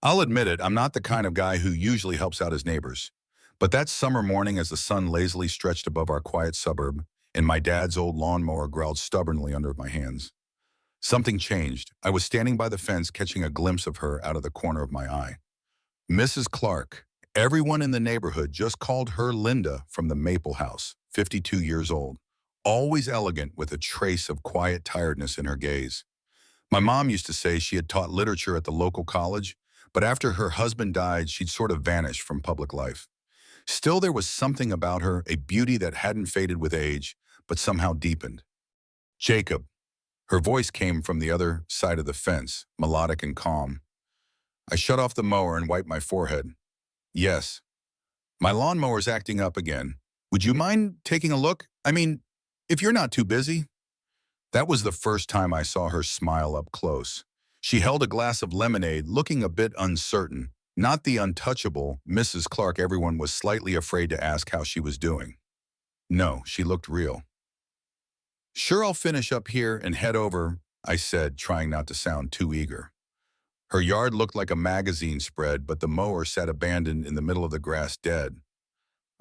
I'll admit it, I'm not the kind of guy who usually helps out his neighbors. But that summer morning as the sun lazily stretched above our quiet suburb and my dad's old lawnmower growled stubbornly under my hands, something changed. I was standing by the fence catching a glimpse of her out of the corner of my eye. Mrs. Clark. Everyone in the neighborhood just called her Linda from the Maple House, 52 years old, always elegant with a trace of quiet tiredness in her gaze. My mom used to say she had taught literature at the local college, but after her husband died, she'd sort of vanished from public life. Still, there was something about her, a beauty that hadn't faded with age, but somehow deepened. Jacob. Her voice came from the other side of the fence, melodic and calm. I shut off the mower and wiped my forehead. Yes. My lawnmower's acting up again. Would you mind taking a look? I mean, if you're not too busy. That was the first time I saw her smile up close. She held a glass of lemonade, looking a bit uncertain. Not the untouchable Mrs. Clark everyone was slightly afraid to ask how she was doing. No, she looked real. Sure, I'll finish up here and head over, I said, trying not to sound too eager. Her yard looked like a magazine spread, but the mower sat abandoned in the middle of the grass dead.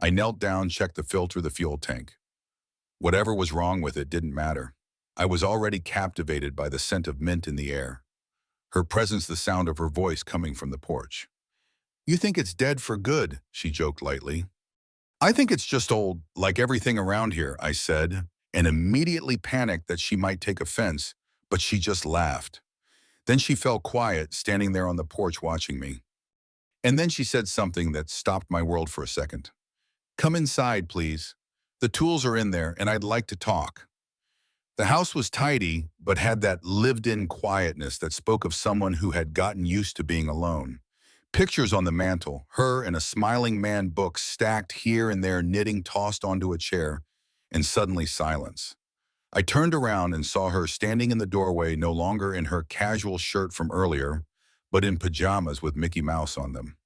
I knelt down, checked the filter, the fuel tank. Whatever was wrong with it didn't matter. I was already captivated by the scent of mint in the air. Her presence, the sound of her voice coming from the porch. You think it's dead for good, she joked lightly. I think it's just old, like everything around here, I said, and immediately panicked that she might take offense, but she just laughed. Then she fell quiet, standing there on the porch watching me. And then she said something that stopped my world for a second. Come inside, please. The tools are in there, and I'd like to talk. The house was tidy, but had that lived-in quietness that spoke of someone who had gotten used to being alone. Pictures on the mantel, her and a smiling man, books stacked here and there, knitting tossed onto a chair, and suddenly silence. I turned around and saw her standing in the doorway, no longer in her casual shirt from earlier, but in pajamas with Mickey Mouse on them.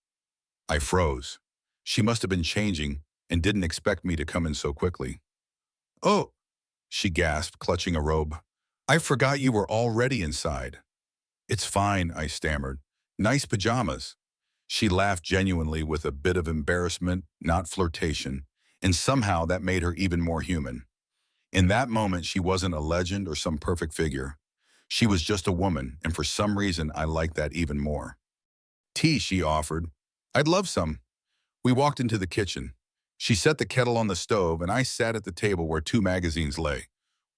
I froze. She must have been changing and didn't expect me to come in so quickly. Oh, she gasped, clutching a robe. I forgot you were already inside. It's fine, I stammered. Nice pajamas. She laughed genuinely with a bit of embarrassment, not flirtation, and somehow that made her even more human. In that moment, she wasn't a legend or some perfect figure. She was just a woman, and for some reason, I liked that even more. Tea, she offered. I'd love some. We walked into the kitchen. She set the kettle on the stove, and I sat at the table where two magazines lay,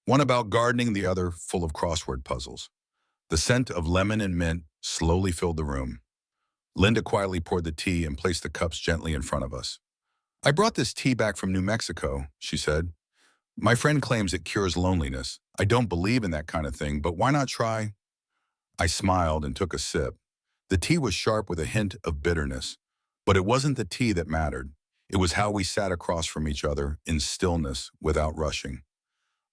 one about gardening, the other full of crossword puzzles. The scent of lemon and mint slowly filled the room. Linda quietly poured the tea and placed the cups gently in front of us. I brought this tea back from New Mexico, she said. My friend claims it cures loneliness. I don't believe in that kind of thing, but why not try? I smiled and took a sip. The tea was sharp with a hint of bitterness, but it wasn't the tea that mattered. It was how we sat across from each other in stillness without rushing.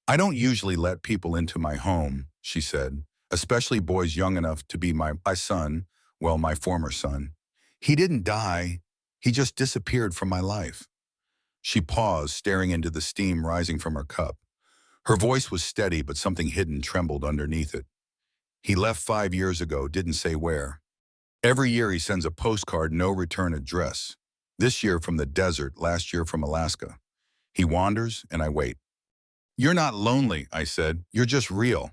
I don't usually let people into my home, she said, especially boys young enough to be my son, well, my former son. He didn't die. He just disappeared from my life. She paused, staring into the steam rising from her cup. Her voice was steady, but something hidden trembled underneath it. He left 5 years ago, didn't say where. Every year he sends a postcard, no return address. This year from the desert, last year from Alaska. He wanders, and I wait. You're not lonely, I said. You're just real.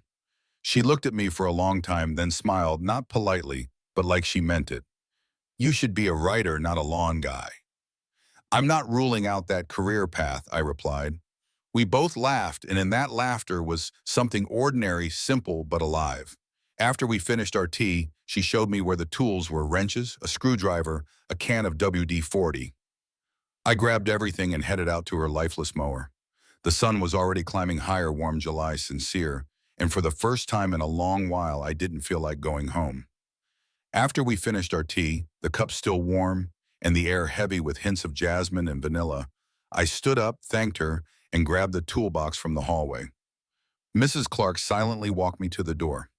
She looked at me for a long time, then smiled, not politely, but like she meant it. You should be a writer, not a lawn guy. I'm not ruling out that career path, I replied. We both laughed, and in that laughter was something ordinary, simple, but alive. After we finished our tea, she showed me where the tools were: wrenches, a screwdriver, a can of WD-40. I grabbed everything and headed out to her lifeless mower. The sun was already climbing higher, warm July sincere, and for the first time in a long while, I didn't feel like going home. After we finished our tea, the cup still warm, and the air heavy with hints of jasmine and vanilla, I stood up, thanked her, and grabbed the toolbox from the hallway. Mrs. Clark silently walked me to the door.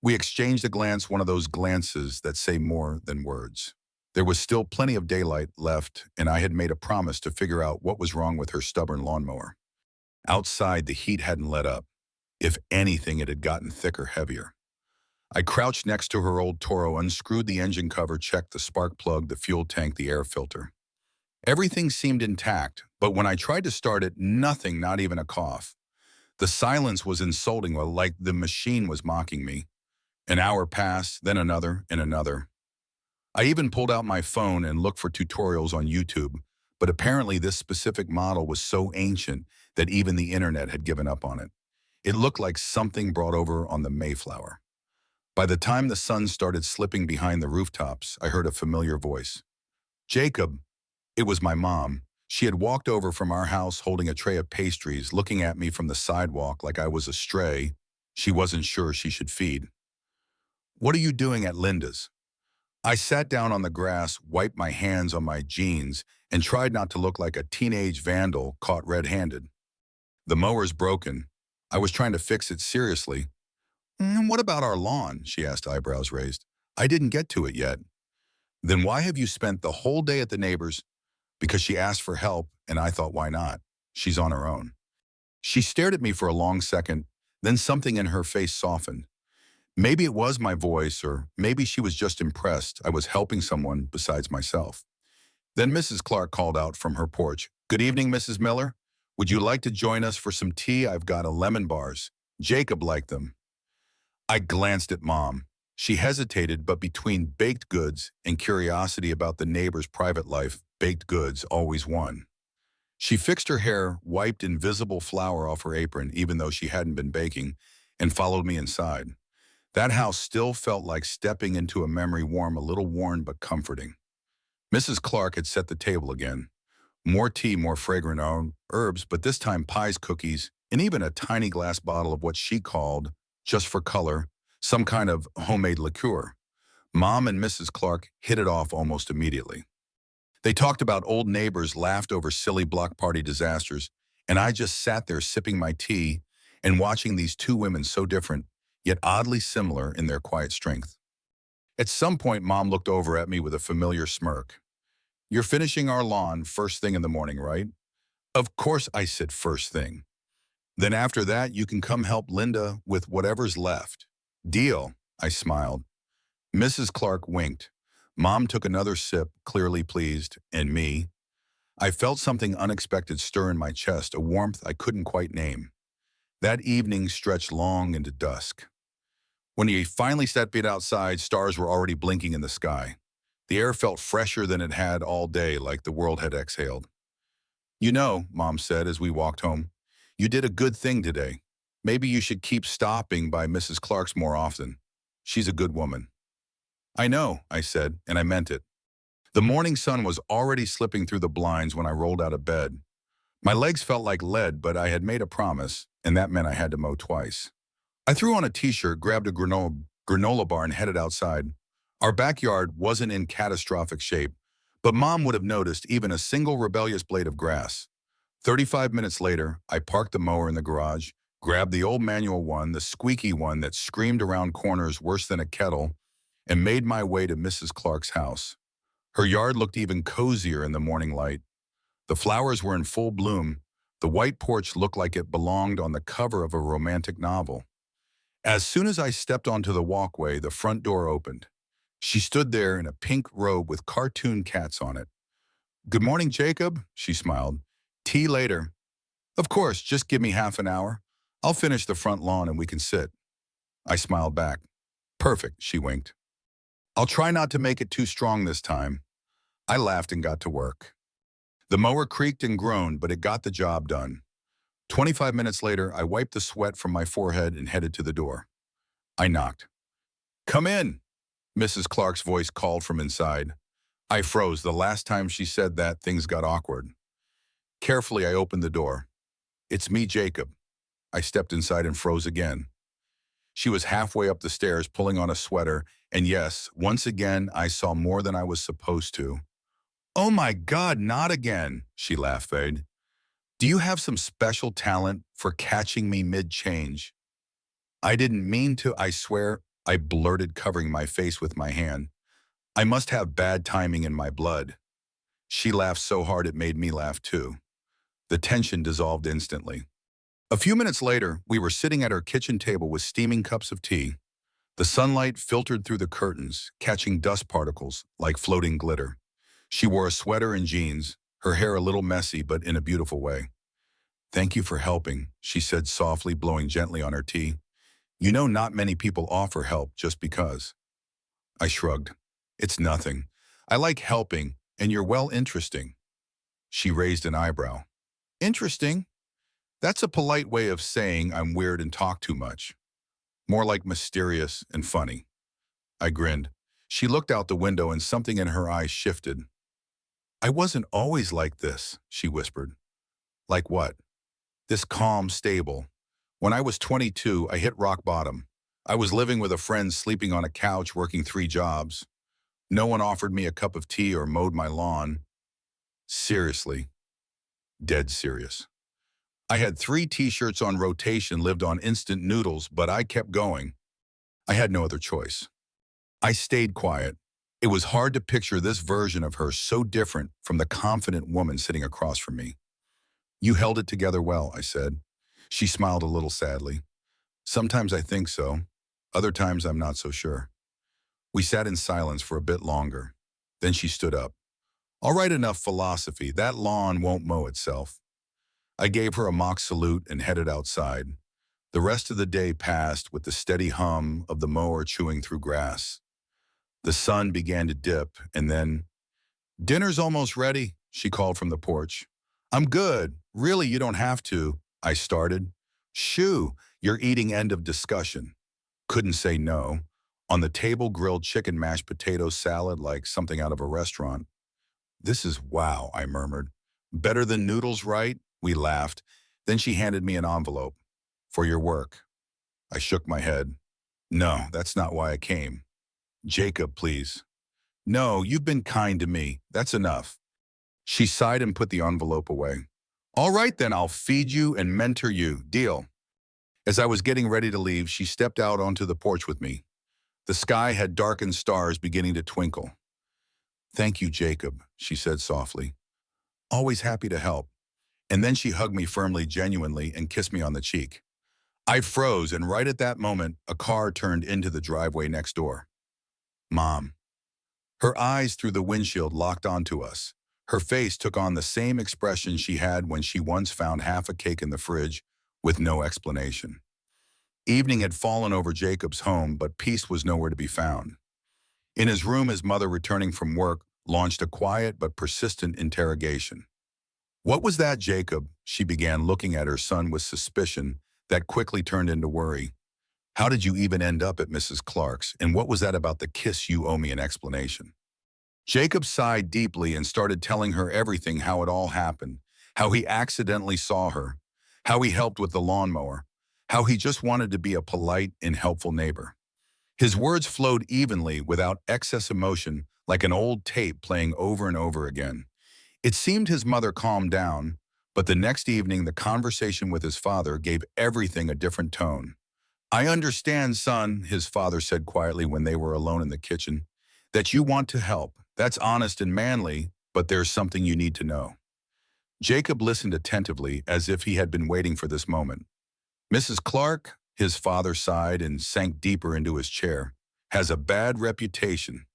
We exchanged a glance, one of those glances that say more than words. There was still plenty of daylight left, and I had made a promise to figure out what was wrong with her stubborn lawnmower. Outside, the heat hadn't let up. If anything, it had gotten thicker, heavier. I crouched next to her old Toro, unscrewed the engine cover, checked the spark plug, the fuel tank, the air filter. Everything seemed intact, but when I tried to start it, nothing, not even a cough. The silence was insulting, like the machine was mocking me. An hour passed, then another and another. I even pulled out my phone and looked for tutorials on YouTube, but apparently this specific model was so ancient that even the internet had given up on it. It looked like something brought over on the Mayflower. By the time the sun started slipping behind the rooftops, I heard a familiar voice. Jacob. It was my mom. She had walked over from our house holding a tray of pastries, looking at me from the sidewalk like I was a stray she wasn't sure she should feed. What are you doing at Linda's? I sat down on the grass, wiped my hands on my jeans, and tried not to look like a teenage vandal caught red-handed. The mower's broken. I was trying to fix it seriously. What about our lawn?" she asked, eyebrows raised. I didn't get to it yet. Then why have you spent the whole day at the neighbor's? Because she asked for help, and I thought, why not? She's on her own. She stared at me for a long second, then something in her face softened. Maybe it was my voice, or maybe she was just impressed I was helping someone besides myself. Then Mrs. Clark called out from her porch, "Good evening, Mrs. Miller. Would you like to join us for some tea? I've got lemon bars. Jacob liked them." I glanced at Mom. She hesitated, but between baked goods and curiosity about the neighbor's private life, baked goods always won. She fixed her hair, wiped invisible flour off her apron, even though she hadn't been baking, and followed me inside. That house still felt like stepping into a memory, warm, a little worn but comforting. Mrs. Clark had set the table again. More tea, more fragrant herbs, but this time pies, cookies, and even a tiny glass bottle of what she called, just for color, some kind of homemade liqueur. Mom and Mrs. Clark hit it off almost immediately. They talked about old neighbors, laughed over silly block party disasters, and I just sat there sipping my tea and watching these two women so different, yet oddly similar in their quiet strength. At some point, Mom looked over at me with a familiar smirk. "You're finishing our lawn first thing in the morning, right?" "Of course," I said, "first thing. Then after that, you can come help Linda with whatever's left." "Deal," I smiled. Mrs. Clark winked. Mom took another sip, clearly pleased, and me. I felt something unexpected stir in my chest, a warmth I couldn't quite name. That evening stretched long into dusk. When he finally stepped outside, stars were already blinking in the sky. The air felt fresher than it had all day, like the world had exhaled. "You know," Mom said as we walked home, "you did a good thing today. Maybe you should keep stopping by Mrs. Clark's more often. She's a good woman." "I know," I said, and I meant it. The morning sun was already slipping through the blinds when I rolled out of bed. My legs felt like lead, but I had made a promise, and that meant I had to mow twice. I threw on a t-shirt, grabbed a granola bar, and headed outside. Our backyard wasn't in catastrophic shape, but Mom would have noticed even a single rebellious blade of grass. 35 minutes later, I parked the mower in the garage, grabbed the old manual one, the squeaky one that screamed around corners worse than a kettle, and made my way to Mrs. Clark's house. Her yard looked even cozier in the morning light. The flowers were in full bloom. The white porch looked like it belonged on the cover of a romantic novel. As soon as I stepped onto the walkway, the front door opened. She stood there in a pink robe with cartoon cats on it. "Good morning, Jacob," she smiled. "Tea later." "Of course, just give me half an hour. I'll finish the front lawn and we can sit." I smiled back. "Perfect," she winked. "I'll try not to make it too strong this time." I laughed and got to work. The mower creaked and groaned, but it got the job done. 25 minutes later, I wiped the sweat from my forehead and headed to the door. I knocked. "Come in," Mrs. Clark's voice called from inside. I froze. The last time she said that, things got awkward. Carefully, I opened the door. "It's me, Jacob." I stepped inside and froze again. She was halfway up the stairs, pulling on a sweater, and yes, once again, I saw more than I was supposed to. "Oh my God, not again," she laughed. "Do you have some special talent for catching me mid-change?" "I didn't mean to, I swear," I blurted, covering my face with my hand. "I must have bad timing in my blood." She laughed so hard it made me laugh too. The tension dissolved instantly. A few minutes later, we were sitting at our kitchen table with steaming cups of tea. The sunlight filtered through the curtains, catching dust particles like floating glitter. She wore a sweater and jeans, her hair a little messy but in a beautiful way. "Thank you for helping," she said softly, blowing gently on her tea. "You know not many people offer help just because." I shrugged. "It's nothing. I like helping, and you're well interesting." She raised an eyebrow. "Interesting? That's a polite way of saying I'm weird and talk too much. More like mysterious and funny." I grinned. She looked out the window and something in her eyes shifted. "I wasn't always like this," she whispered. "Like what?" "This calm, stable. When I was 22, I hit rock bottom. I was living with a friend, sleeping on a couch, working 3 jobs. No one offered me a cup of tea or mowed my lawn. Seriously, dead serious. I had 3 t-shirts on rotation, lived on instant noodles, but I kept going. I had no other choice." I stayed quiet. It was hard to picture this version of her so different from the confident woman sitting across from me. "You held it together well," I said. She smiled a little sadly. "Sometimes I think so. Other times I'm not so sure." We sat in silence for a bit longer. Then she stood up. "All right, enough philosophy. That lawn won't mow itself." I gave her a mock salute and headed outside. The rest of the day passed with the steady hum of the mower chewing through grass. The sun began to dip, and then, "Dinner's almost ready," she called from the porch. "I'm good. Really, you don't have to," I started. "Shoo, you're eating, end of discussion." Couldn't say no. On the table, grilled chicken, mashed potato salad like something out of a restaurant. "This is wow," I murmured. "Better than noodles, right?" We laughed. Then she handed me an envelope. "For your work." I shook my head. "No, that's not why I came." "Jacob, please." "No, you've been kind to me. That's enough." She sighed and put the envelope away. "All right then, I'll feed you and mentor you. Deal." As I was getting ready to leave, she stepped out onto the porch with me. The sky had darkened, stars beginning to twinkle. "Thank you, Jacob," she said softly. "Always happy to help." And then she hugged me firmly, genuinely, and kissed me on the cheek. I froze, and right at that moment, a car turned into the driveway next door. "Mom." Her eyes through the windshield locked onto us. Her face took on the same expression she had when she once found half a cake in the fridge with no explanation. Evening had fallen over Jacob's home, but peace was nowhere to be found. In his room, his mother, returning from work, launched a quiet but persistent interrogation. "What was that, Jacob?" She began, looking at her son with suspicion that quickly turned into worry. "How did you even end up at Mrs. Clark's, and what was that about the kiss? You owe me an explanation." Jacob sighed deeply and started telling her everything, how it all happened, how he accidentally saw her, how he helped with the lawnmower, how he just wanted to be a polite and helpful neighbor. His words flowed evenly, without excess emotion, like an old tape playing over and over again. It seemed his mother calmed down, but the next evening the conversation with his father gave everything a different tone. "I understand, son," his father said quietly when they were alone in the kitchen, "that you want to help. That's honest and manly, but there's something you need to know." Jacob listened attentively, as if he had been waiting for this moment. "Mrs. Clark," his father sighed and sank deeper into his chair, "has a bad reputation.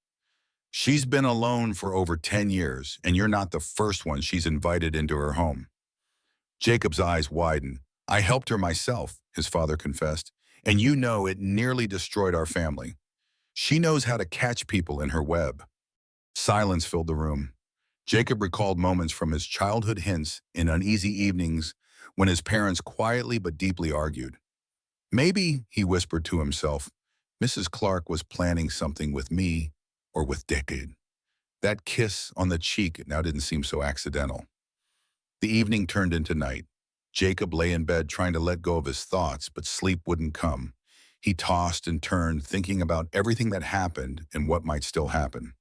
She's been alone for over 10 years, and you're not the first one she's invited into her home." Jacob's eyes widened. "I helped her myself," his father confessed, "and you know it nearly destroyed our family. She knows how to catch people in her web." Silence filled the room. Jacob recalled moments from his childhood, hints in uneasy evenings when his parents quietly but deeply argued. "Maybe," he whispered to himself, "Mrs. Clark was planning something with me or with Decade." That kiss on the cheek now didn't seem so accidental. The evening turned into night. Jacob lay in bed trying to let go of his thoughts, but sleep wouldn't come. He tossed and turned, thinking about everything that happened and what might still happen.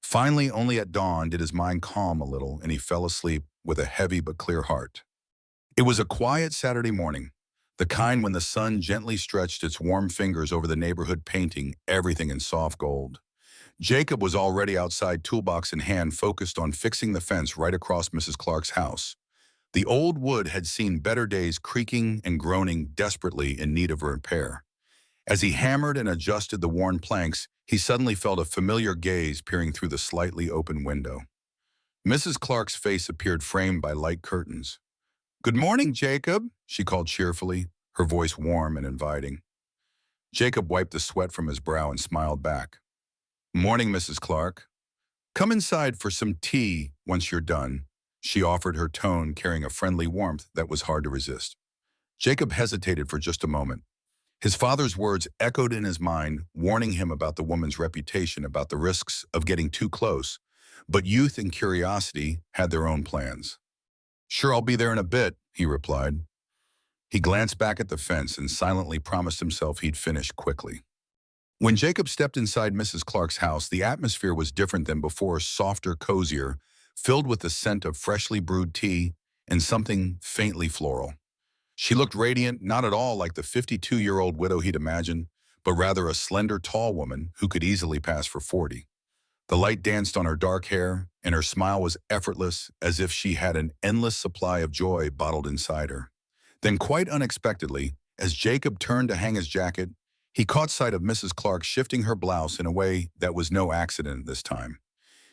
Finally, only at dawn did his mind calm a little, and he fell asleep with a heavy but clear heart. It was a quiet Saturday morning, the kind when the sun gently stretched its warm fingers over the neighborhood, painting everything in soft gold. Jacob was already outside, toolbox in hand, focused on fixing the fence right across Mrs. Clark's house. The old wood had seen better days, creaking and groaning desperately in need of repair. As he hammered and adjusted the worn planks, he suddenly felt a familiar gaze peering through the slightly open window. Mrs. Clark's face appeared framed by light curtains. "Good morning, Jacob," she called cheerfully, her voice warm and inviting. Jacob wiped the sweat from his brow and smiled back. "Morning, Mrs. Clark. Come inside for some tea once you're done," she offered, her tone carrying a friendly warmth that was hard to resist. Jacob hesitated for just a moment. His father's words echoed in his mind, warning him about the woman's reputation, about the risks of getting too close. But youth and curiosity had their own plans. "Sure, I'll be there in a bit," he replied. He glanced back at the fence and silently promised himself he'd finish quickly. When Jacob stepped inside Mrs. Clark's house, the atmosphere was different than before, softer, cozier, filled with the scent of freshly brewed tea and something faintly floral. She looked radiant, not at all like the 52-year-old widow he'd imagined, but rather a slender, tall woman who could easily pass for 40. The light danced on her dark hair, and her smile was effortless, as if she had an endless supply of joy bottled inside her. Then, quite unexpectedly, as Jacob turned to hang his jacket, he caught sight of Mrs. Clark shifting her blouse in a way that was no accident this time.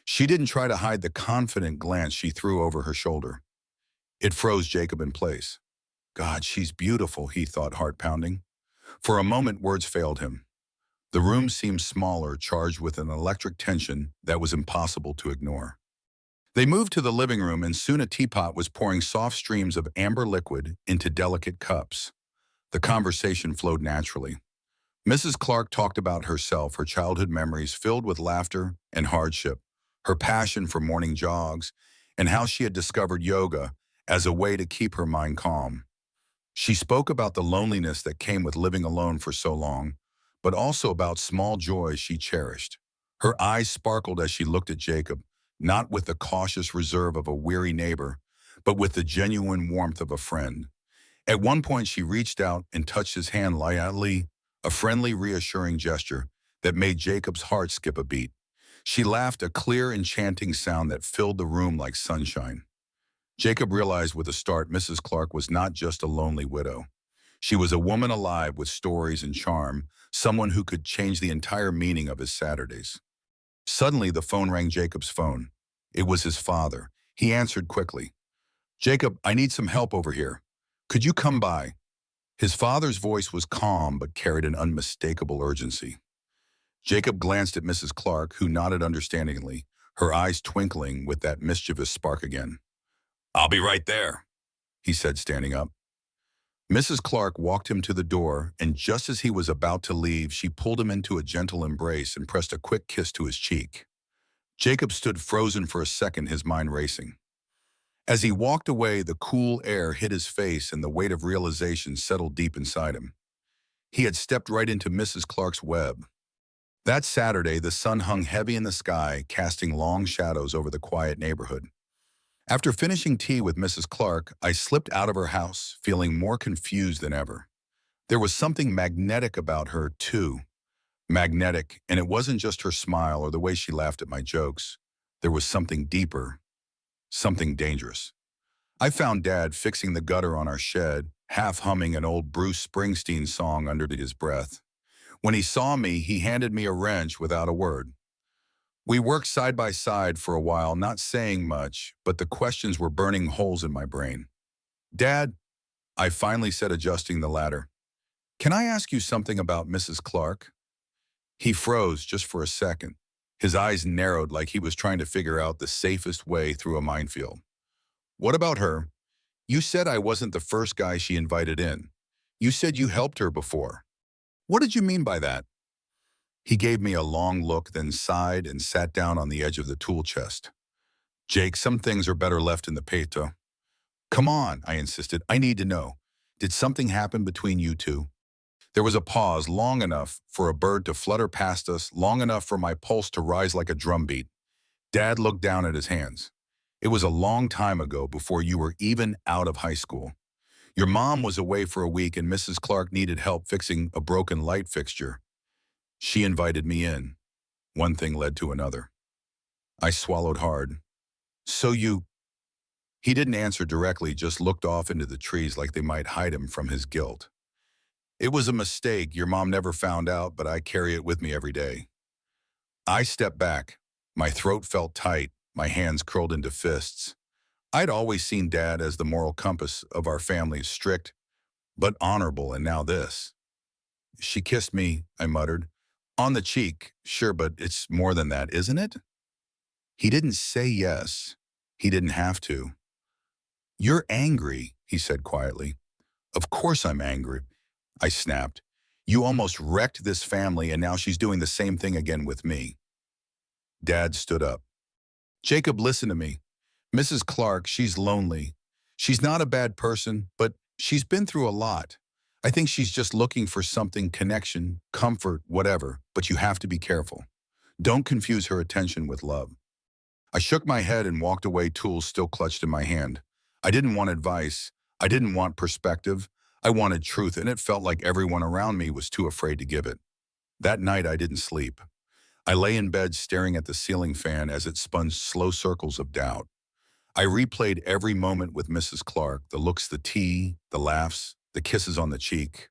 She didn't try to hide the confident glance she threw over her shoulder. It froze Jacob in place. God, she's beautiful, he thought, heart pounding. For a moment, words failed him. The room seemed smaller, charged with an electric tension that was impossible to ignore. They moved to the living room, and soon a teapot was pouring soft streams of amber liquid into delicate cups. The conversation flowed naturally. Mrs. Clark talked about herself, her childhood memories filled with laughter and hardship, her passion for morning jogs, and how she had discovered yoga as a way to keep her mind calm. She spoke about the loneliness that came with living alone for so long, but also about small joys she cherished. Her eyes sparkled as she looked at Jacob, not with the cautious reserve of a weary neighbor, but with the genuine warmth of a friend. At one point, she reached out and touched his hand lightly, a friendly, reassuring gesture that made Jacob's heart skip a beat. She laughed, a clear, enchanting sound that filled the room like sunshine. Jacob realized with a start Mrs. Clark was not just a lonely widow. She was a woman alive with stories and charm, someone who could change the entire meaning of his Saturdays. Suddenly, the phone rang. Jacob's phone. It was his father. He answered quickly. "Jacob, I need some help over here. Could you come by?" His father's voice was calm but carried an unmistakable urgency. Jacob glanced at Mrs. Clark, who nodded understandingly, her eyes twinkling with that mischievous spark again. "I'll be right there," he said, standing up. Mrs. Clark walked him to the door, and just as he was about to leave, she pulled him into a gentle embrace and pressed a quick kiss to his cheek. Jacob stood frozen for a second, his mind racing. As he walked away, the cool air hit his face and the weight of realization settled deep inside him. He had stepped right into Mrs. Clark's web. That Saturday, the sun hung heavy in the sky, casting long shadows over the quiet neighborhood. After finishing tea with Mrs. Clark, I slipped out of her house, feeling more confused than ever. There was something magnetic about her, too. Magnetic, and it wasn't just her smile or the way she laughed at my jokes. There was something deeper, something dangerous. I found Dad fixing the gutter on our shed, half humming an old Bruce Springsteen song under his breath. When he saw me, he handed me a wrench without a word. We worked side by side for a while, not saying much, but the questions were burning holes in my brain. "Dad," I finally said, adjusting the ladder, "can I ask you something about Mrs. Clark?" He froze just for a second. His eyes narrowed like he was trying to figure out the safest way through a minefield. "What about her? You said I wasn't the first guy she invited in. You said you helped her before. What did you mean by that?" He gave me a long look, then sighed and sat down on the edge of the tool chest. "Jake, some things are better left in the peto." "Come on," I insisted. "I need to know. Did something happen between you two?" There was a pause, long enough for a bird to flutter past us, long enough for my pulse to rise like a drumbeat. Dad looked down at his hands. "It was a long time ago, before you were even out of high school. Your mom was away for a week and Mrs. Clark needed help fixing a broken light fixture. She invited me in. One thing led to another." I swallowed hard. "So you—" He didn't answer directly, just looked off into the trees like they might hide him from his guilt. It was a mistake. Your mom never found out, but I carry it with me every day. I stepped back. My throat felt tight, my hands curled into fists. I'd always seen Dad as the moral compass of our family, strict but honorable, and now this. She kissed me, I muttered. On the cheek, sure, but it's more than that, isn't it? He didn't say yes. He didn't have to. You're angry, he said quietly. Of course I'm angry, I snapped. You almost wrecked this family, and now she's doing the same thing again with me. Dad stood up. Jacob, listen to me. Mrs. Clark, she's lonely. She's not a bad person, but she's been through a lot. I think she's just looking for something, connection, comfort, whatever, but you have to be careful. Don't confuse her attention with love. I shook my head and walked away, tools still clutched in my hand. I didn't want advice. I didn't want perspective. I wanted truth, and it felt like everyone around me was too afraid to give it. That night, I didn't sleep. I lay in bed staring at the ceiling fan as it spun slow circles of doubt. I replayed every moment with Mrs. Clark, the looks, the tea, the laughs, the kisses on the cheek.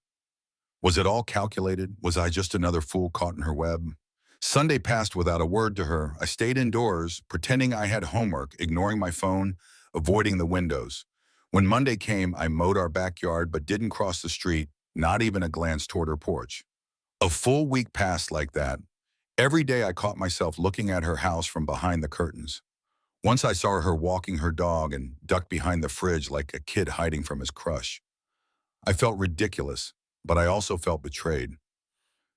Was it all calculated? Was I just another fool caught in her web? Sunday passed without a word to her. I stayed indoors, pretending I had homework, ignoring my phone, avoiding the windows. When Monday came, I mowed our backyard but didn't cross the street, not even a glance toward her porch. A full week passed like that. Every day I caught myself looking at her house from behind the curtains. Once I saw her walking her dog and ducked behind the fridge like a kid hiding from his crush. I felt ridiculous, but I also felt betrayed.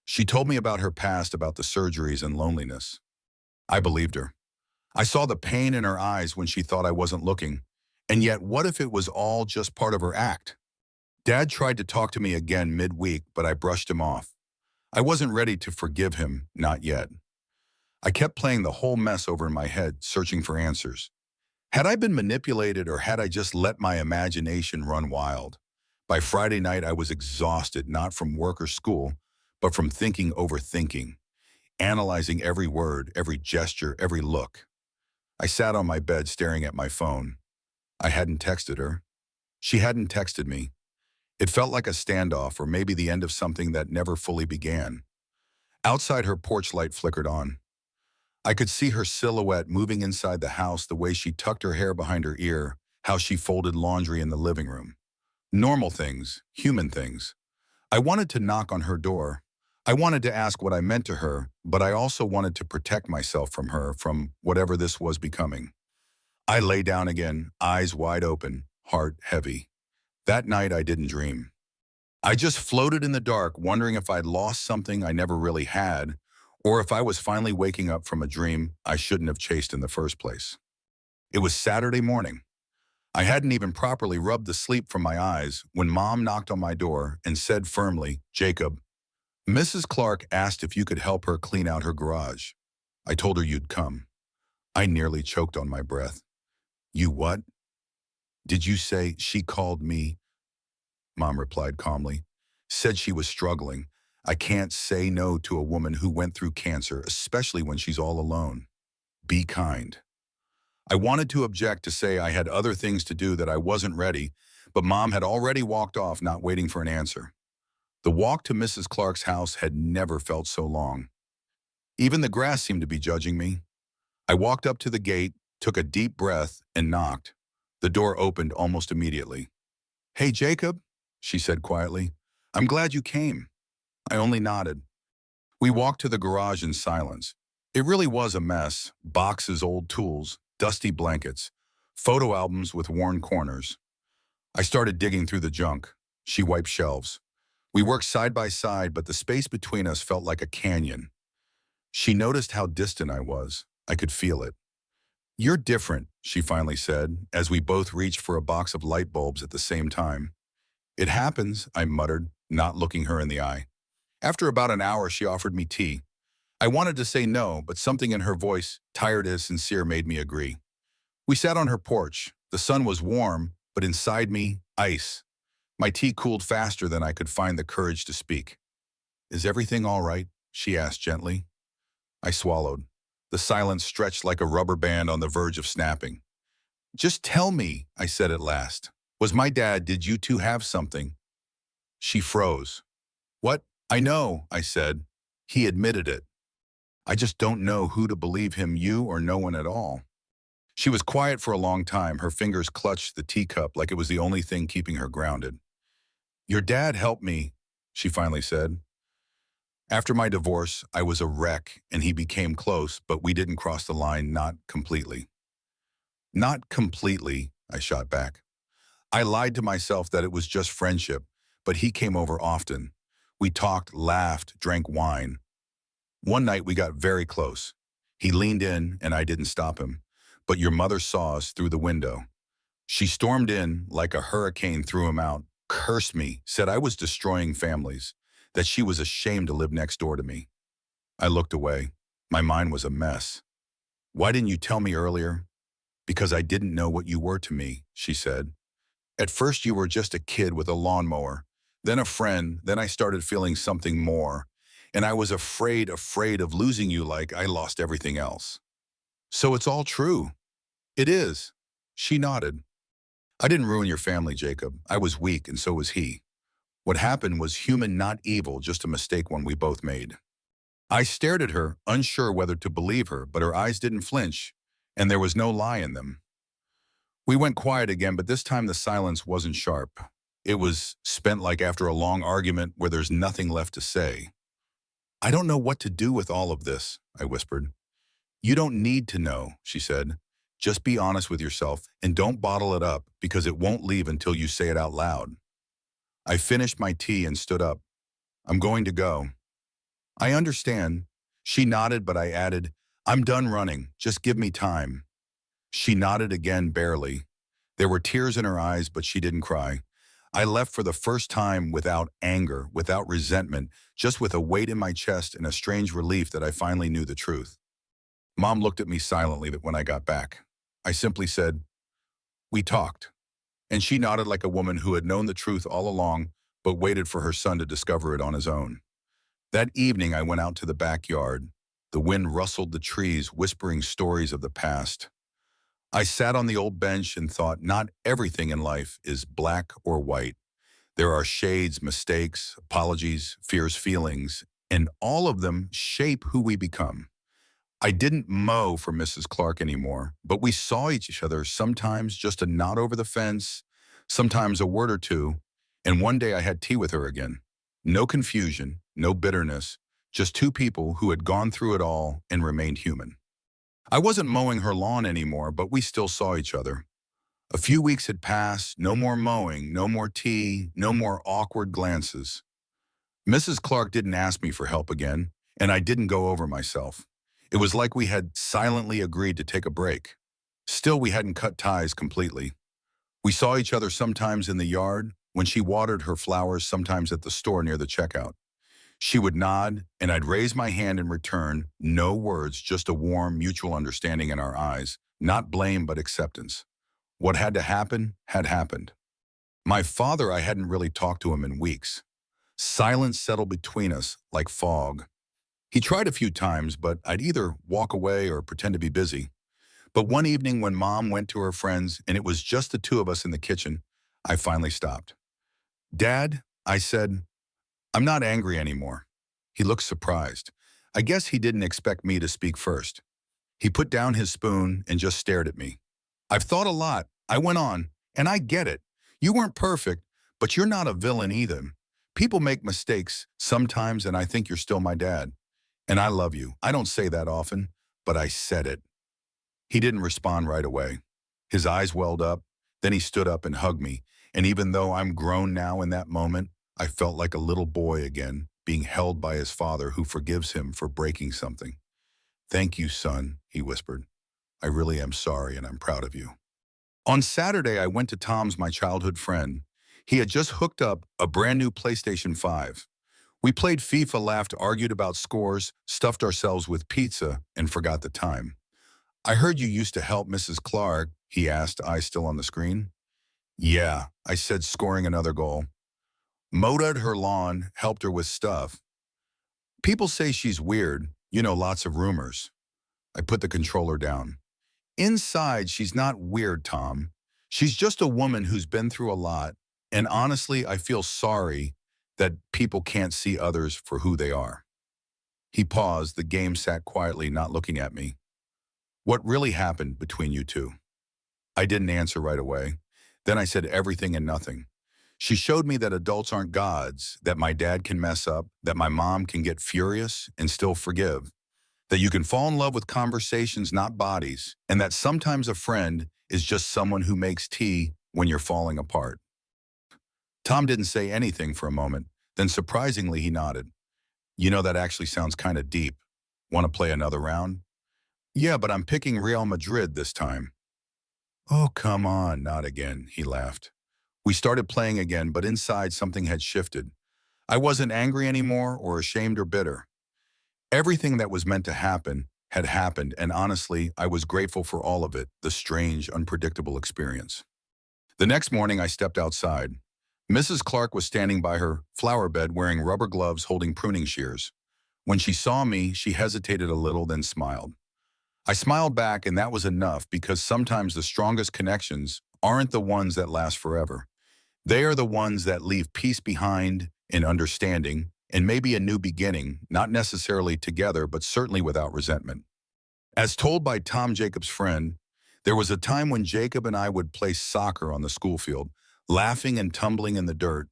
She told me about her past, about the surgeries and loneliness. I believed her. I saw the pain in her eyes when she thought I wasn't looking. And yet, what if it was all just part of her act? Dad tried to talk to me again midweek, but I brushed him off. I wasn't ready to forgive him, not yet. I kept playing the whole mess over in my head, searching for answers. Had I been manipulated, or had I just let my imagination run wild? By Friday night, I was exhausted, not from work or school, but from overthinking, analyzing every word, every gesture, every look. I sat on my bed staring at my phone. I hadn't texted her. She hadn't texted me. It felt like a standoff, or maybe the end of something that never fully began. Outside, her porch light flickered on. I could see her silhouette moving inside the house, the way she tucked her hair behind her ear, how she folded laundry in the living room. Normal things, human things. I wanted to knock on her door. I wanted to ask what I meant to her, but I also wanted to protect myself from her, from whatever this was becoming. I lay down again, eyes wide open, heart heavy. That night I didn't dream. I just floated in the dark, wondering if I'd lost something I never really had, or if I was finally waking up from a dream I shouldn't have chased in the first place. It was Saturday morning. I hadn't even properly rubbed the sleep from my eyes when Mom knocked on my door and said firmly, Jacob, Mrs. Clark asked if you could help her clean out her garage. I told her you'd come. I nearly choked on my breath. You what? Did you say she called me? Mom replied calmly. Said she was struggling. I can't say no to a woman who went through cancer, especially when she's all alone. Be kind. I wanted to object, to say I had other things to do, that I wasn't ready, but Mom had already walked off, not waiting for an answer. The walk to Mrs. Clark's house had never felt so long. Even the grass seemed to be judging me. I walked up to the gate, took a deep breath, and knocked. The door opened almost immediately. Hey, Jacob, she said quietly. I'm glad you came. I only nodded. We walked to the garage in silence. It really was a mess. Boxes, old tools, dusty blankets, photo albums with worn corners. I started digging through the junk. She wiped shelves. We worked side by side, but the space between us felt like a canyon. She noticed how distant I was. I could feel it. You're different, she finally said, as we both reached for a box of light bulbs at the same time. It happens, I muttered, not looking her in the eye. After about an hour, she offered me tea. I wanted to say no, but something in her voice, tired as sincere, made me agree. We sat on her porch. The sun was warm, but inside me, ice. My tea cooled faster than I could find the courage to speak. Is everything all right? She asked gently. I swallowed. The silence stretched like a rubber band on the verge of snapping. Just tell me, I said at last. Was my dad, did you two have something? She froze. What? I know, I said. He admitted it. I just don't know who to believe him, you or no one at all. She was quiet for a long time. Her fingers clutched the teacup like it was the only thing keeping her grounded. Your dad helped me, she finally said. After my divorce, I was a wreck and he became close, but we didn't cross the line, not completely. Not completely, I shot back. I lied to myself that it was just friendship, but he came over often. We talked, laughed, drank wine. One night we got very close. He leaned in and I didn't stop him. But your mother saw us through the window. She stormed in like a hurricane, threw him out, cursed me, said I was destroying families, that she was ashamed to live next door to me. I looked away. My mind was a mess. Why didn't you tell me earlier? Because I didn't know what you were to me, she said. At first you were just a kid with a lawnmower, then a friend, then I started feeling something more. And I was afraid of losing you like I lost everything else. So it's all true. It is. She nodded. I didn't ruin your family, Jacob. I was weak and so was he. What happened was human, not evil, just a mistake one we both made. I stared at her, unsure whether to believe her, but her eyes didn't flinch, and there was no lie in them. We went quiet again, but this time the silence wasn't sharp. It was spent like after a long argument where there's nothing left to say. I don't know what to do with all of this, I whispered. You don't need to know, she said. Just be honest with yourself and don't bottle it up because it won't leave until you say it out loud. I finished my tea and stood up. I'm going to go. I understand. She nodded, but I added, I'm done running. Just give me time. She nodded again, barely. There were tears in her eyes, but she didn't cry. I left for the first time without anger, without resentment, just with a weight in my chest and a strange relief that I finally knew the truth. Mom looked at me silently when I got back. I simply said, we talked. And she nodded like a woman who had known the truth all along, but waited for her son to discover it on his own. That evening, I went out to the backyard. The wind rustled the trees, whispering stories of the past. I sat on the old bench and thought not everything in life is black or white. There are shades, mistakes, apologies, fears, feelings, and all of them shape who we become. I didn't mow for Mrs. Clark anymore, but we saw each other, sometimes just a nod over the fence, sometimes a word or two, and one day I had tea with her again. No confusion, no bitterness, just two people who had gone through it all and remained human. I wasn't mowing her lawn anymore, but we still saw each other. A few weeks had passed, no more mowing, no more tea, no more awkward glances. Mrs. Clark didn't ask me for help again, and I didn't go over myself. It was like we had silently agreed to take a break. Still, we hadn't cut ties completely. We saw each other sometimes in the yard, when she watered her flowers, sometimes at the store near the checkout. She would nod, and I'd raise my hand in return, no words, just a warm, mutual understanding in our eyes, not blame but acceptance. What had to happen had happened. My father, I hadn't really talked to him in weeks. Silence settled between us like fog. He tried a few times, but I'd either walk away or pretend to be busy. But one evening when Mom went to her friends and it was just the two of us in the kitchen, I finally stopped. Dad, I said, I'm not angry anymore. He looked surprised. I guess he didn't expect me to speak first. He put down his spoon and just stared at me. I've thought a lot, I went on, and I get it. You weren't perfect, but you're not a villain either. People make mistakes sometimes, and I think you're still my dad. And I love you. I don't say that often, but I said it. He didn't respond right away. His eyes welled up, then he stood up and hugged me. And even though I'm grown now in that moment, I felt like a little boy again, being held by his father who forgives him for breaking something. Thank you, son, he whispered. I really am sorry and I'm proud of you. On Saturday, I went to Tom's, my childhood friend. He had just hooked up a brand new PlayStation 5. We played FIFA, laughed, argued about scores, stuffed ourselves with pizza, and forgot the time. I heard you used to help Mrs. Clark, he asked, eyes still on the screen. Yeah, I said, scoring another goal. Mowed her lawn, helped her with stuff. People say she's weird, lots of rumors. I put the controller down. Inside, she's not weird, Tom. She's just a woman who's been through a lot, and honestly, I feel sorry that people can't see others for who they are. He paused, the game sat quietly, not looking at me. What really happened between you two? I didn't answer right away. Then I said everything and nothing. She showed me that adults aren't gods, that my dad can mess up, that my mom can get furious and still forgive, that you can fall in love with conversations, not bodies, and that sometimes a friend is just someone who makes tea when you're falling apart. Tom didn't say anything for a moment. Then surprisingly, he nodded. You know, that actually sounds kind of deep. Want to play another round? Yeah, but I'm picking Real Madrid this time. Oh, come on, not again, he laughed. We started playing again, but inside something had shifted. I wasn't angry anymore or ashamed or bitter. Everything that was meant to happen had happened, and honestly, I was grateful for all of it, the strange, unpredictable experience. The next morning, I stepped outside. Mrs. Clark was standing by her flower bed wearing rubber gloves holding pruning shears. When she saw me, she hesitated a little, then smiled. I smiled back, and that was enough because sometimes the strongest connections aren't the ones that last forever. They are the ones that leave peace behind and understanding and maybe a new beginning, not necessarily together, but certainly without resentment. As told by Tom Jacob's friend, there was a time when Jacob and I would play soccer on the school field, laughing and tumbling in the dirt,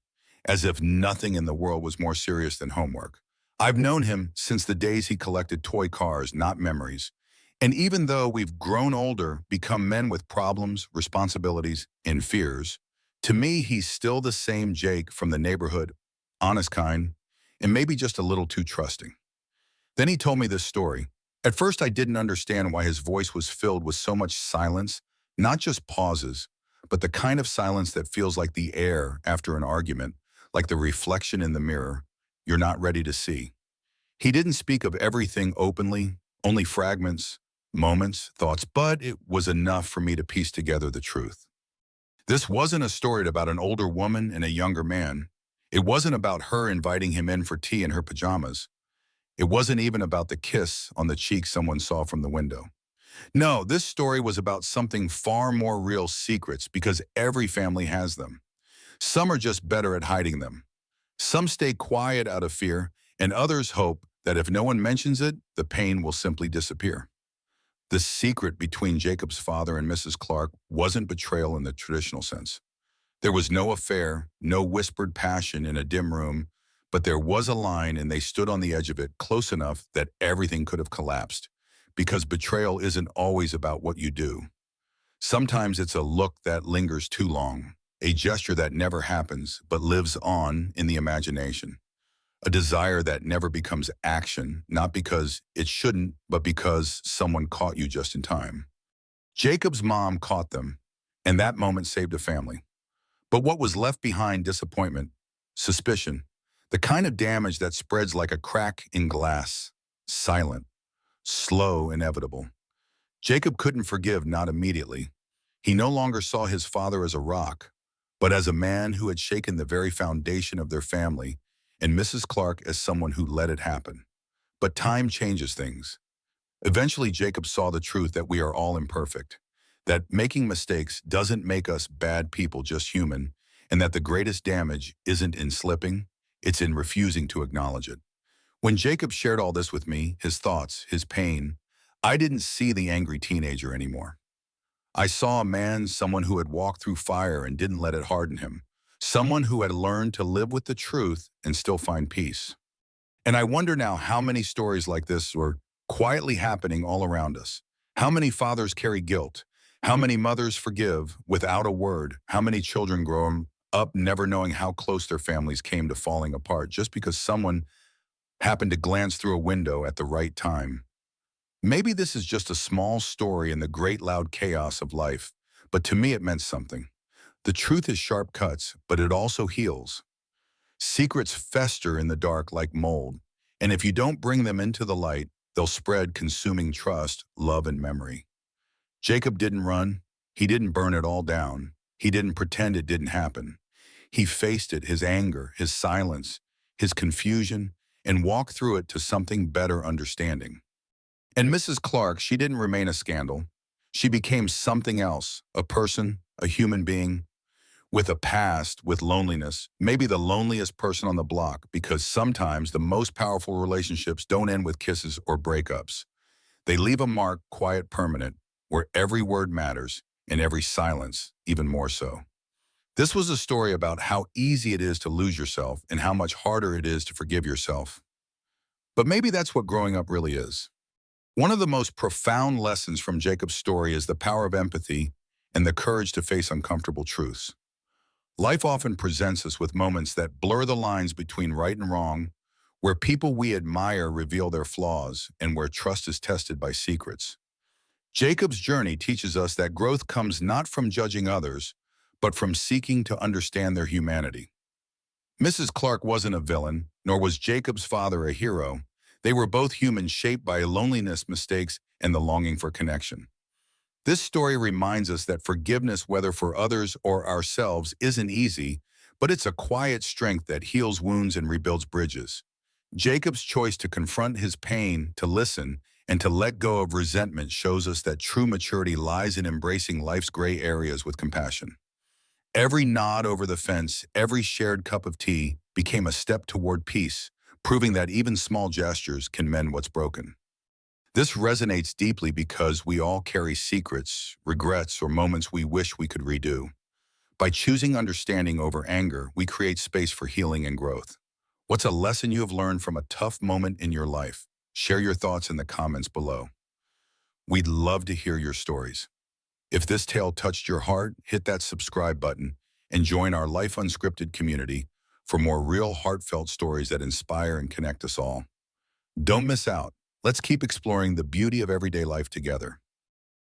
as if nothing in the world was more serious than homework. I've known him since the days he collected toy cars, not memories. And even though we've grown older, become men with problems, responsibilities, and fears, to me, he's still the same Jake from the neighborhood, honest kind, and maybe just a little too trusting. Then he told me this story. At first, I didn't understand why his voice was filled with so much silence, not just pauses, but the kind of silence that feels like the air after an argument, like the reflection in the mirror you're not ready to see. He didn't speak of everything openly, only fragments, moments, thoughts, but it was enough for me to piece together the truth. This wasn't a story about an older woman and a younger man. It wasn't about her inviting him in for tea in her pajamas. It wasn't even about the kiss on the cheek someone saw from the window. No, this story was about something far more real, secrets, because every family has them. Some are just better at hiding them. Some stay quiet out of fear, and others hope that if no one mentions it, the pain will simply disappear. The secret between Jacob's father and Mrs. Clark wasn't betrayal in the traditional sense. There was no affair, no whispered passion in a dim room, but there was a line and they stood on the edge of it close enough that everything could have collapsed. Because betrayal isn't always about what you do. Sometimes it's a look that lingers too long, a gesture that never happens but lives on in the imagination, a desire that never becomes action, not because it shouldn't, but because someone caught you just in time. Jacob's mom caught them, and that moment saved a family. But what was left behind disappointment, suspicion, the kind of damage that spreads like a crack in glass, silent, slow, inevitable. Jacob couldn't forgive, not immediately. He no longer saw his father as a rock, but as a man who had shaken the very foundation of their family, and Mrs. Clark as someone who let it happen. But time changes things. Eventually, Jacob saw the truth that we are all imperfect, that making mistakes doesn't make us bad people, just human, and that the greatest damage isn't in slipping, it's in refusing to acknowledge it. When Jacob shared all this with me, his thoughts, his pain, I didn't see the angry teenager anymore. I saw a man, someone who had walked through fire and didn't let it harden him, someone who had learned to live with the truth and still find peace. And I wonder now how many stories like this were quietly happening all around us. How many fathers carry guilt? How many mothers forgive without a word? How many children grow up never knowing how close their families came to falling apart just because someone happened to glance through a window at the right time? Maybe this is just a small story in the great loud chaos of life, but to me it meant something. The truth is sharp cuts, but it also heals. Secrets fester in the dark like mold, and if you don't bring them into the light, they'll spread, consuming trust, love, and memory. Jacob didn't run. He didn't burn it all down. He didn't pretend it didn't happen. He faced it, his anger, his silence, his confusion, and walked through it to something better understanding. And Mrs. Clark, she didn't remain a scandal. She became something else, a person, a human being. with a past, with loneliness, maybe the loneliest person on the block, because sometimes the most powerful relationships don't end with kisses or breakups. They leave a mark, quiet, permanent, where every word matters and every silence even more so. This was a story about how easy it is to lose yourself and how much harder it is to forgive yourself. But maybe that's what growing up really is. One of the most profound lessons from Jacob's story is the power of empathy and the courage to face uncomfortable truths. Life often presents us with moments that blur the lines between right and wrong, where people we admire reveal their flaws and where trust is tested by secrets. Jacob's journey teaches us that growth comes not from judging others, but from seeking to understand their humanity. Mrs. Clark wasn't a villain, nor was Jacob's father a hero. They were both humans shaped by loneliness, mistakes, and the longing for connection. This story reminds us that forgiveness, whether for others or ourselves, isn't easy, but it's a quiet strength that heals wounds and rebuilds bridges. Jacob's choice to confront his pain, to listen, and to let go of resentment shows us that true maturity lies in embracing life's gray areas with compassion. Every nod over the fence, every shared cup of tea became a step toward peace, proving that even small gestures can mend what's broken. This resonates deeply because we all carry secrets, regrets, or moments we wish we could redo. By choosing understanding over anger, we create space for healing and growth. What's a lesson you have learned from a tough moment in your life? Share your thoughts in the comments below. We'd love to hear your stories. If this tale touched your heart, hit that subscribe button and join our Life Unscripted community for more real heartfelt stories that inspire and connect us all. Don't miss out. Let's keep exploring the beauty of everyday life together.